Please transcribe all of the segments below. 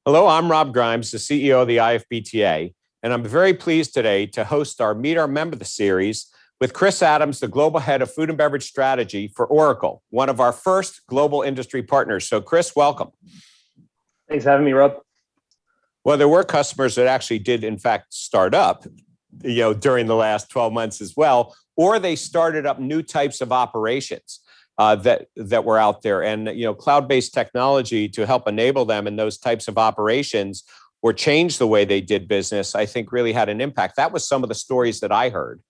Hello, I'm Rob Grimes, the CEO of the IFBTA, and I'm very pleased today to host our Meet Our Member series with Chris Adams, the Global Head of Food and Beverage Strategy for Oracle, one of our first global industry partners. So, Chris, welcome. Thanks for having me, Rob. Well, there were customers that actually did, in fact, start up, during the last 12 months as well, or they started up new types of operations. That were out there, and cloud-based technology to help enable them in those types of operations or change the way they did business, I think really had an impact. That was some of the stories that I heard.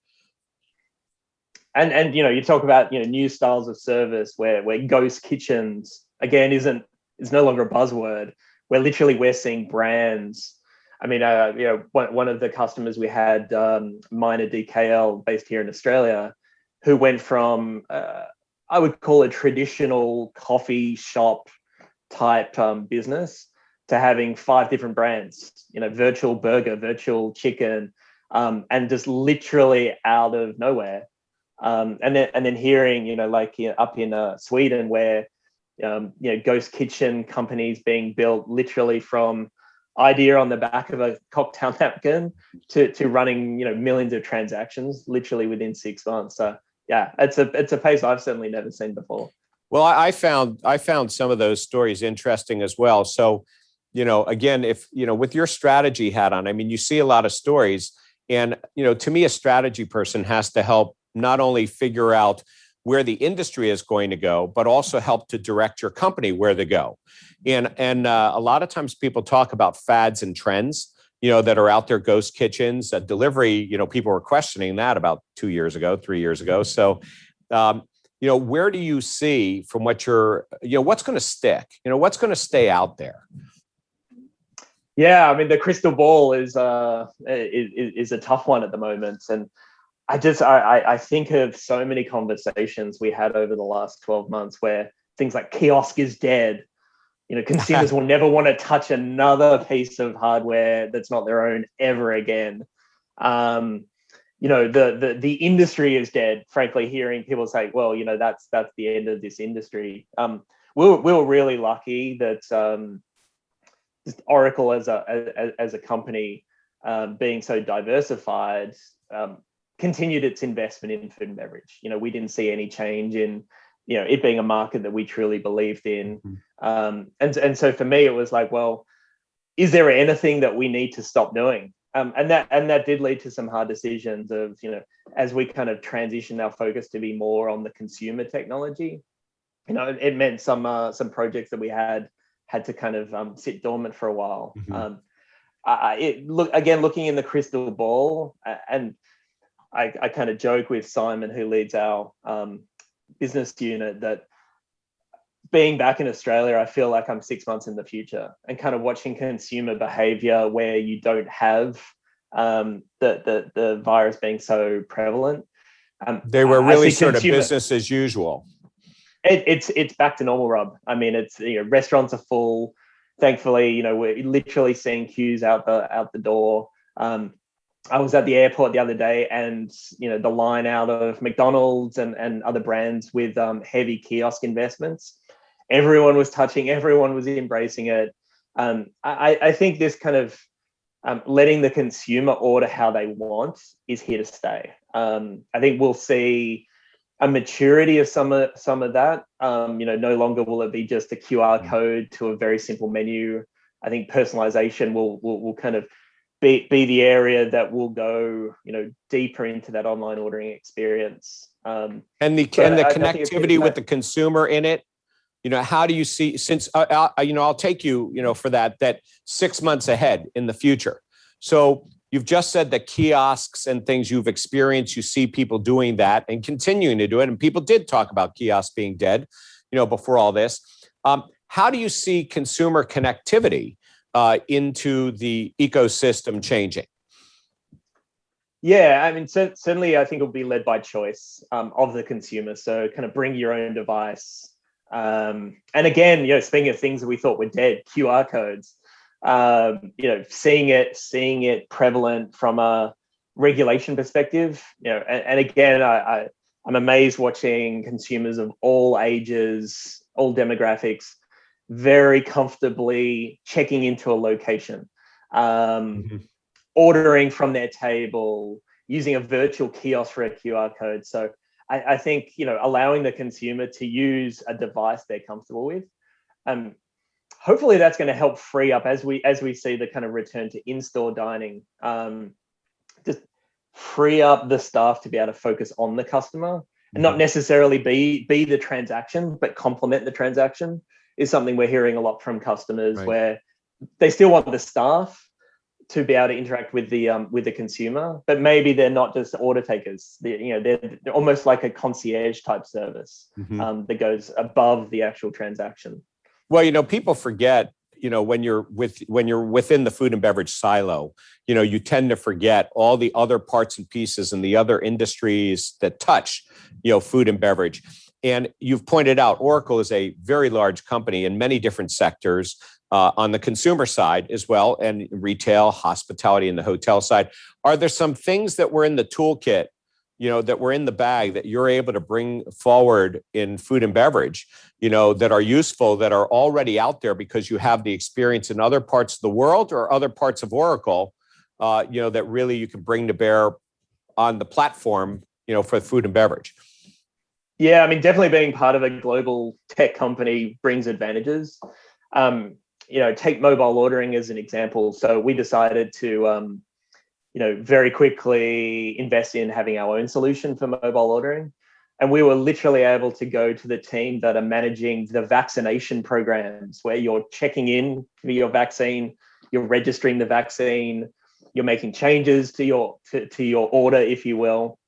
And you talk about new styles of service where ghost kitchens again is no longer a buzzword. We're seeing brands. I mean, one of the customers we had, Minor DKL, based here in Australia, who went from I would call a traditional coffee shop type business to having 5 different brands, virtual burger, virtual chicken, and just literally out of nowhere. And then hearing, up in Sweden where, ghost kitchen companies being built literally from idea on the back of a cocktail napkin to running, millions of transactions literally within 6 months. So yeah, it's a pace I've certainly never seen before. Well, I found some of those stories interesting as well. So, again, if with your strategy hat on, I mean, you see a lot of stories, and to me, a strategy person has to help not only figure out where the industry is going to go, but also help to direct your company where to go. And a lot of times people talk about fads and trends, that are out there, ghost kitchens, delivery, people were questioning that about 2 years ago, 3 years ago. So, where do you see from what what's going to stick? What's going to stay out there? Yeah, I mean, the crystal ball is a tough one at the moment. And I think of so many conversations we had over the last 12 months where things like kiosk is dead. Consumers will never want to touch another piece of hardware that's not their own ever again. The industry is dead. Frankly, hearing people say, "Well, that's the end of this industry." We were really lucky that just Oracle as a company, being so diversified, continued its investment in food and beverage. We didn't see any change in it being a market that we truly believed in. And so for me, it was like, well, is there anything that we need to stop doing? And that did lead to some hard decisions of, as we kind of transition our focus to be more on the consumer technology, it meant some projects that we had to kind of sit dormant for a while. Looking in the crystal ball, and I kind of joke with Simon, who leads our business unit, that being back in Australia, I feel like I'm 6 months in the future and kind of watching consumer behavior where you don't have the virus being so prevalent. They were really sort of business as usual. It's back to normal, Rob. I mean, it's restaurants are full. Thankfully, we're literally seeing queues out the door. I was at the airport the other day, and the line out of McDonald's and other brands with heavy kiosk investments. Everyone was touching. Everyone was embracing it. I think this kind of letting the consumer order how they want is here to stay. I think we'll see a maturity of some of that. No longer will it be just a QR code to a very simple menu. I think personalization will kind of be the area that will go, deeper into that online ordering experience. And the connectivity with the consumer in it. How do you see, since I'll take you, for that 6 months ahead in the future. So you've just said that kiosks and things you've experienced, you see people doing that and continuing to do it. And people did talk about kiosks being dead, before all this. How do you see consumer connectivity into the ecosystem changing? Yeah, I mean, certainly I think it'll be led by choice of the consumer. So kind of bring your own device. And again, speaking of things that we thought were dead, QR codes, seeing it prevalent from a regulation perspective, and again, I'm amazed watching consumers of all ages, all demographics, very comfortably checking into a location, Mm-hmm. ordering from their table, using a virtual kiosk for a QR code. So I think, allowing the consumer to use a device they're comfortable with. Hopefully that's going to help free up as we see the kind of return to in-store dining, just free up the staff to be able to focus on the customer and not necessarily be the transaction, but complement the transaction is something we're hearing a lot from customers, right, where they still want the staff to be able to interact with the consumer, but maybe they're not just order takers. They're almost like a concierge type service that goes above the actual transaction. Well, people forget, when you're within the food and beverage silo, you tend to forget all the other parts and pieces and the other industries that touch, food and beverage. And you've pointed out Oracle is a very large company in many different sectors, on the consumer side as well, and retail, hospitality, and the hotel side. Are there some things that were in the toolkit, that were in the bag that you're able to bring forward in food and beverage, that are useful, that are already out there because you have the experience in other parts of the world or other parts of Oracle, that really you can bring to bear on the platform, for food and beverage? Yeah, I mean, definitely being part of a global tech company brings advantages. Take mobile ordering as an example. So we decided to, very quickly invest in having our own solution for mobile ordering. And we were literally able to go to the team that are managing the vaccination programs, where you're checking in for your vaccine, you're registering the vaccine, you're making changes to your order, if you will.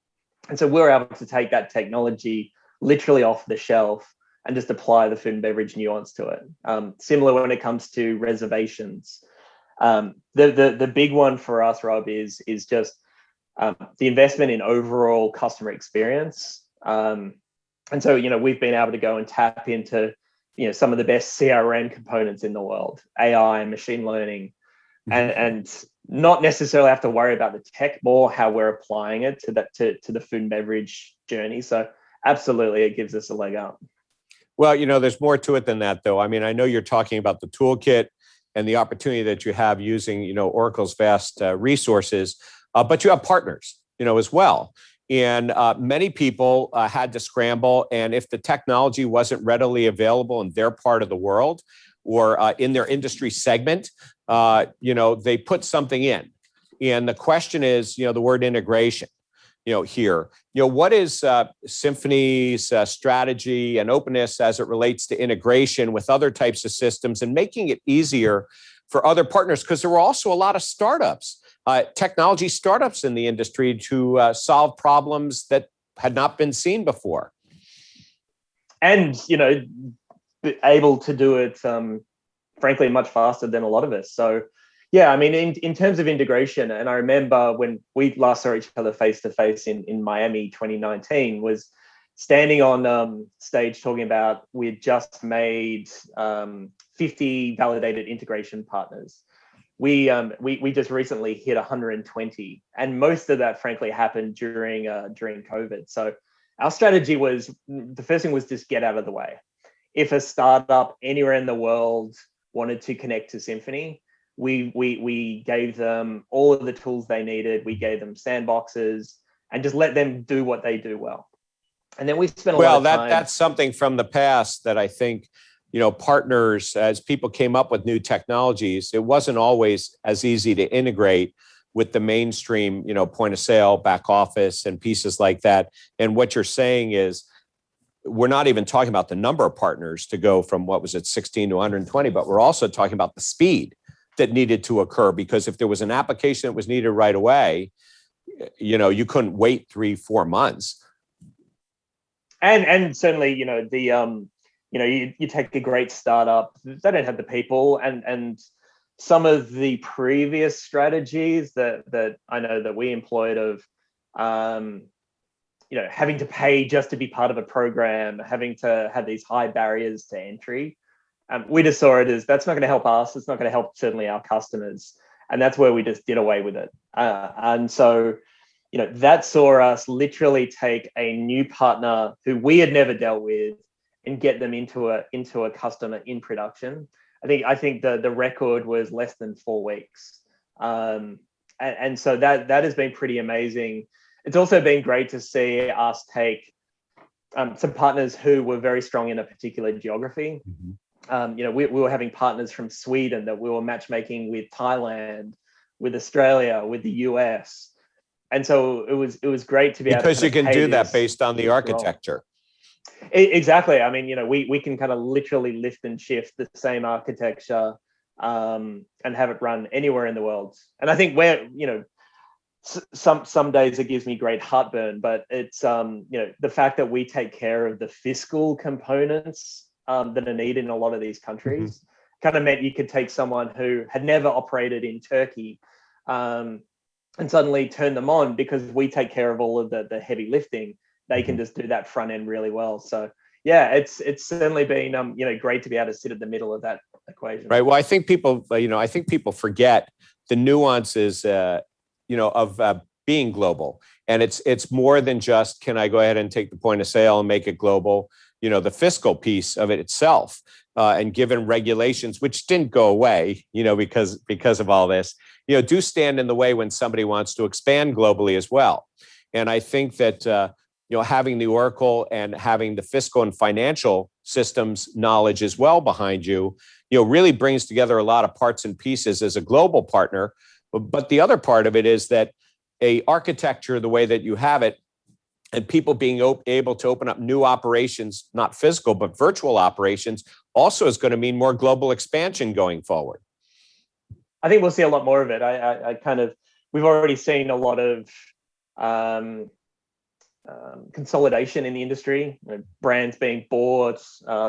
And so we're able to take that technology literally off the shelf and just apply the food and beverage nuance to it. Similar when it comes to reservations. The big one for us, Rob, is just the investment in overall customer experience. And so, we've been able to go and tap into, some of the best CRM components in the world, AI and machine learning, and not necessarily have to worry about the tech, more how we're applying it to the food and beverage journey. So absolutely, it gives us a leg up. Well, there's more to it than that, though. I mean, I know you're talking about the toolkit and the opportunity that you have using, Oracle's vast resources, but you have partners, as well. And many people had to scramble. And if the technology wasn't readily available in their part of the world or in their industry segment, they put something in. And the question is, the word integration. Here, what is Symphony's strategy and openness as it relates to integration with other types of systems and making it easier for other partners? Because there were also a lot of startups, technology startups in the industry to solve problems that had not been seen before. And, able to do it, frankly, much faster than a lot of us. So, yeah, I mean, in terms of integration, and I remember when we last saw each other face to face in Miami 2019, was standing on stage talking about we had just made 50 validated integration partners. We just recently hit 120, and most of that, frankly, happened during COVID. So our strategy was, the first thing was just get out of the way. If a startup anywhere in the world wanted to connect to Symphony, we gave them all of the tools they needed. We gave them sandboxes and just let them do what they do well. And then we spent a lot of time. Well, that's something from the past that I think, partners, as people came up with new technologies, it wasn't always as easy to integrate with the mainstream, point of sale, back office, and pieces like that. And what you're saying is, we're not even talking about the number of partners to go from 16 to 120, but we're also talking about the speed that needed to occur, because if there was an application that was needed right away, you couldn't wait 3-4 months. And certainly, you take a great startup, they don't have the people, and some of the previous strategies that I know that we employed of, having to pay just to be part of a program, having to have these high barriers to entry. We just saw it as, that's not going to help us. It's not going to help certainly our customers. And that's where we just did away with it. And so, that saw us literally take a new partner who we had never dealt with and get them into a customer in production. I think the record was less than 4 weeks. And so that has been pretty amazing. It's also been great to see us take some partners who were very strong in a particular geography. We were having partners from Sweden that we were matchmaking with, Thailand, with Australia, with the US. And so it was great to be able to, because you can do that based on the architecture. Exactly. I mean, we can kind of literally lift and shift the same architecture and have it run anywhere in the world. And I think some days it gives me great heartburn, but it's the fact that we take care of the fiscal components that are needed in a lot of these countries kind of meant you could take someone who had never operated in Turkey and suddenly turn them on, because we take care of all of the heavy lifting. They can just do that front end really well. So yeah, it's certainly been great to be able to sit at the middle of that equation. Right. Well, I think people forget the nuances of being global, and it's more than just, can I go ahead and take the point of sale and make it global? The fiscal piece of it itself, and given regulations which didn't go away, because of all this, do stand in the way when somebody wants to expand globally as well. And I think that having the Oracle and having the fiscal and financial systems knowledge as well behind you, really brings together a lot of parts and pieces as a global partner. But the other part of it is that a architecture, the way that you have it, and people being able to open up new operations, not physical, but virtual operations, also is going to mean more global expansion going forward. I think we'll see a lot more of it. We've already seen a lot of consolidation in the industry, brands being bought,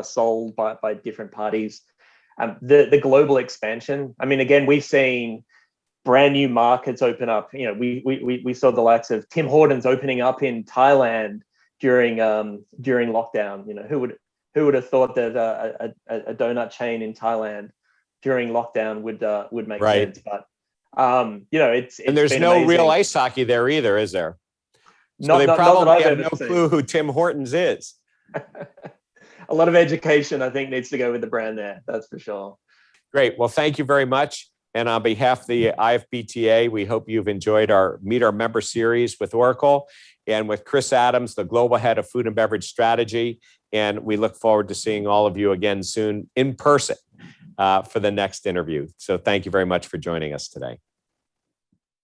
sold by different parties. The global expansion. I mean, again, we've seen brand new markets open up. We saw the likes of Tim Hortons opening up in Thailand during lockdown. Who would have thought that a donut chain in Thailand during lockdown would make sense? But it's and there's no amazing. real ice hockey there either, is there? So they probably have no clue who Tim Hortons is. A lot of education, I think, needs to go with the brand there. That's for sure. Great. Well, thank you very much. And on behalf of the IFBTA, we hope you've enjoyed our Meet Our Member series with Oracle and with Chris Adams, the Global Head of Food and Beverage Strategy. And we look forward to seeing all of you again soon in person for the next interview. So thank you very much for joining us today.